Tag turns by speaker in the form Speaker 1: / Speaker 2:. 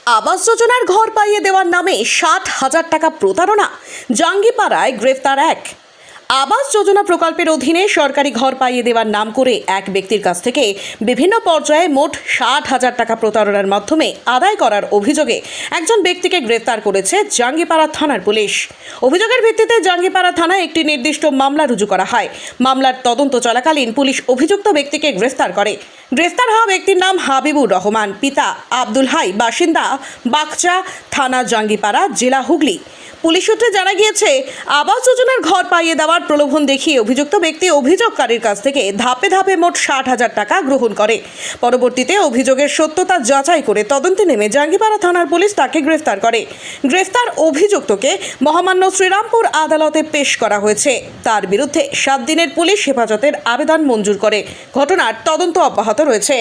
Speaker 1: আবাস যোজনার ঘর পাইয়ে দেওয়ার নামে ৬০,০০০ টাকা প্রতারণা, জাঙ্গিপাড়ায় গ্রেফতার এক। আবাস যোজনা প্রকল্পের অধীনে সরকারি ঘর পাইয়ে দেওয়ার নাম করে এক ব্যক্তির কাছ থেকে বিভিন্ন পর্যায়ে মোট ৬০,০০০ টাকা প্রতারণার মাধ্যমে আদায় করার অভিযোগে একজন ব্যক্তিকে গ্রেফতার করেছে জাঙ্গিপাড়া থানার পুলিশ। অভিযোগের ভিত্তিতে জাঙ্গিপাড়া থানায় একটি নির্দিষ্ট মামলা রুজু করা হয়। মামলার তদন্ত চলাকালীন পুলিশ অভিযুক্ত ব্যক্তিকে গ্রেফতার করে। গ্রেফতার হওয়া ব্যক্তির নাম হাবিবুর রহমান, পিতা আব্দুল হাই, বাসিন্দা বাকচা, থানা জাঙ্গিপাড়া, জেলা হুগলি। পুলিশ সূত্রে জানা গিয়েছে, আবাস যোজনার ঘর পাইয়ে দেওয়ার প্রলোভন দেখিয়ে অভিযুক্ত ব্যক্তি অভিযোগকারীর কাছ থেকে ধাপে ধাপে মোট ৬০,০০০ টাকা গ্রহণ করে। পরবর্তীতে অভিযোগের সত্যতা যাচাই করে তদন্তে নেমে জাঙ্গিপাড়া থানার পুলিশ তাকে গ্রেফতার করে। গ্রেফতার অভিযুক্তকে মহামান্য শ্রীরামপুর আদালতে পেশ করা হয়েছে। তার বিরুদ্ধে ৭ দিনের পুলিশ হেফাজতের আবেদন মঞ্জুর করে। ঘটনার তদন্ত অব্যাহত রয়েছে।